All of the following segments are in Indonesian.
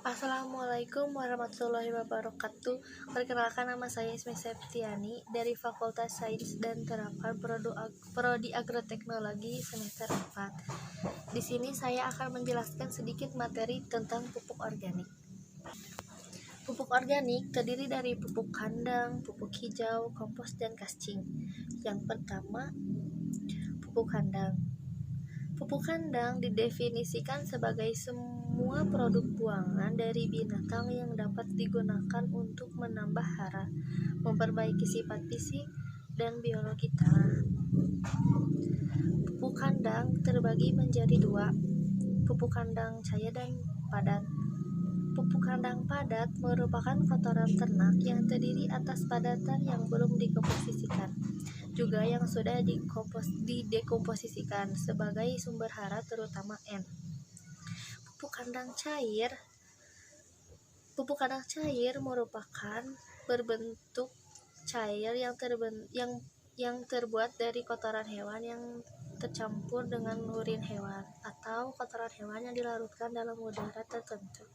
Assalamualaikum warahmatullahi wabarakatuh. Perkenalkan, nama saya Ismi Septiani dari Fakultas Sains dan Terapan Prodi Agroteknologi semester 4. Di sini saya akan menjelaskan sedikit materi tentang pupuk organik. Pupuk organik terdiri dari pupuk kandang, pupuk hijau, kompos, dan kascing. Yang pertama, pupuk kandang. Pupuk kandang didefinisikan sebagai semua produk buangan dari binatang yang dapat digunakan untuk menambah hara, memperbaiki sifat fisik dan biologi tanah. Pupuk kandang terbagi menjadi dua, pupuk kandang cair dan padat. Pupuk kandang padat merupakan kotoran ternak yang terdiri atas padatan yang belum dikomposisikan, juga yang sudah didekomposisikan sebagai sumber hara terutama N. Pupuk kandang cair merupakan berbentuk cair yang terbuat dari kotoran hewan yang tercampur dengan urin hewan atau kotoran hewan yang dilarutkan dalam udara tertentu.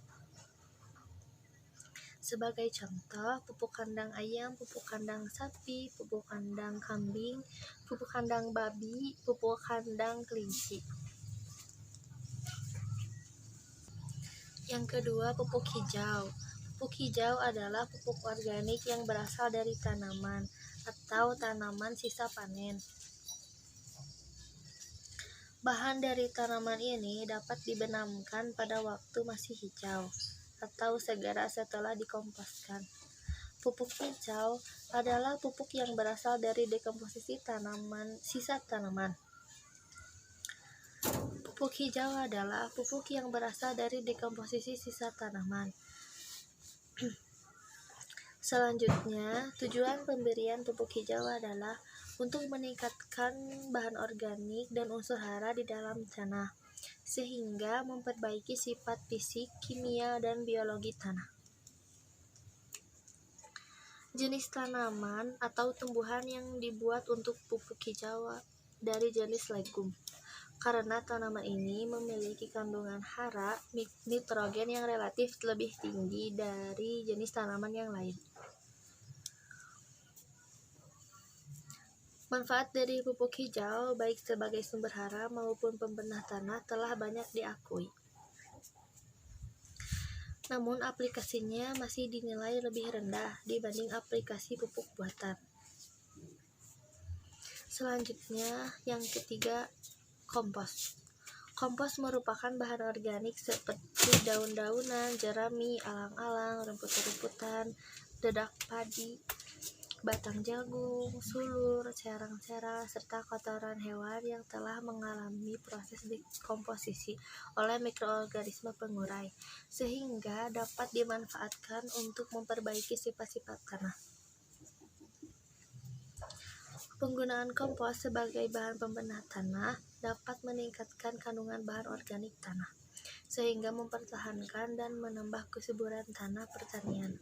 Sebagai contoh, pupuk kandang ayam, pupuk kandang sapi, pupuk kandang kambing, pupuk kandang babi, pupuk kandang kelinci. Yang kedua, pupuk hijau. Pupuk hijau adalah pupuk organik yang berasal dari tanaman atau tanaman sisa panen. Bahan dari tanaman ini dapat dibenamkan pada waktu masih hijau atau segera setelah dikomposkan. Pupuk hijau adalah pupuk yang berasal dari dekomposisi sisa tanaman. Pupuk hijau adalah pupuk yang berasal dari dekomposisi sisa tanaman. Selanjutnya, tujuan pemberian pupuk hijau adalah untuk meningkatkan bahan organik dan unsur hara di dalam tanah, sehingga memperbaiki sifat fisik, kimia, dan biologi tanah. Jenis tanaman atau tumbuhan yang dibuat untuk pupuk hijau dari jenis legum, karena tanaman ini memiliki kandungan hara nitrogen yang relatif lebih tinggi dari jenis tanaman yang lain. Manfaat dari pupuk hijau baik sebagai sumber hara maupun pembenah tanah telah banyak diakui. Namun aplikasinya masih dinilai lebih rendah dibanding aplikasi pupuk buatan. Selanjutnya, yang ketiga, kompos. Kompos merupakan bahan organik seperti daun-daunan, jerami, alang-alang, rumput-rumputan, dedak padi, batang jagung, sulur, serang-serang, serta kotoran hewan yang telah mengalami proses dekomposisi oleh mikroorganisme pengurai, sehingga dapat dimanfaatkan untuk memperbaiki sifat-sifat tanah. Penggunaan kompos sebagai bahan pembenah tanah dapat meningkatkan kandungan bahan organik tanah, sehingga mempertahankan dan menambah kesuburan tanah pertanian.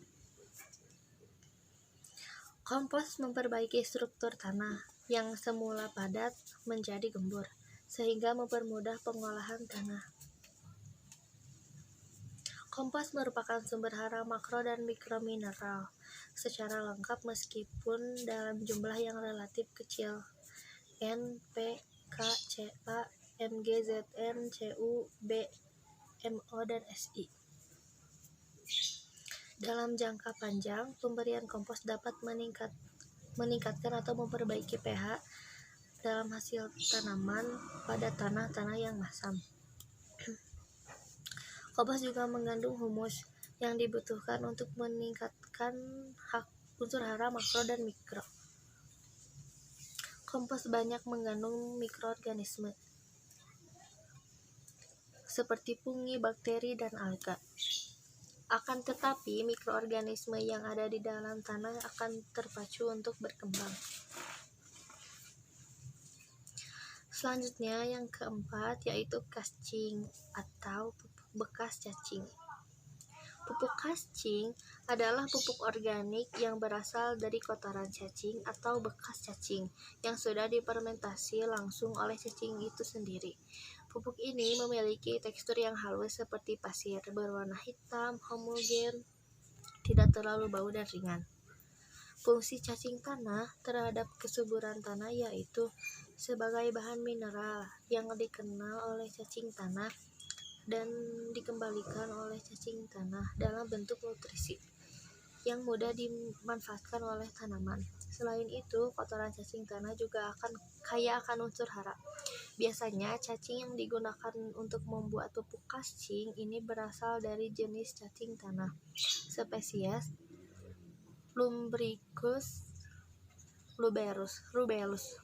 Kompos memperbaiki struktur tanah yang semula padat menjadi gembur, sehingga mempermudah pengolahan tanah. Kompos merupakan sumber hara makro dan mikromineral secara lengkap meskipun dalam jumlah yang relatif kecil. N, P, K, Ca, Mg, Zn, Cu, B, Mo, dan Si. Dalam jangka panjang, pemberian kompos dapat meningkatkan atau memperbaiki pH dalam hasil tanaman pada tanah-tanah yang masam. Kompos juga mengandung humus yang dibutuhkan untuk meningkatkan unsur hara makro dan mikro. Kompos banyak mengandung mikroorganisme seperti fungi, bakteri, dan alga. Akan tetapi, mikroorganisme yang ada di dalam tanah akan terpacu untuk berkembang. Selanjutnya, yang keempat, yaitu kascing atau pupuk bekas cacing. Pupuk kascing adalah pupuk organik yang berasal dari kotoran cacing atau bekas cacing yang sudah difermentasi langsung oleh cacing itu sendiri. Pupuk ini memiliki tekstur yang halus seperti pasir, berwarna hitam, homogen, tidak terlalu bau dan ringan. Fungsi cacing tanah terhadap kesuburan tanah yaitu sebagai bahan mineral yang dikenal oleh cacing tanah dan dikembalikan oleh cacing tanah dalam bentuk nutrisi yang mudah dimanfaatkan oleh tanaman. Selain itu, kotoran cacing tanah juga kaya akan unsur hara. Biasanya, cacing yang digunakan untuk membuat pupuk cacing ini berasal dari jenis cacing tanah, spesies Lumbricus rubellus.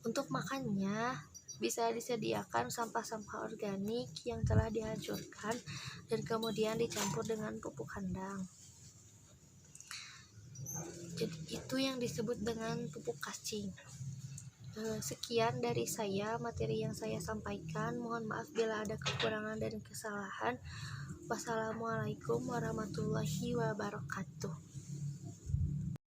Untuk makannya, bisa disediakan sampah-sampah organik yang telah dihancurkan dan kemudian dicampur dengan pupuk kandang. Jadi itu yang disebut dengan pupuk cacing. Sekian dari saya materi yang saya sampaikan. Mohon maaf bila ada kekurangan dan kesalahan. Wassalamualaikum warahmatullahi wabarakatuh.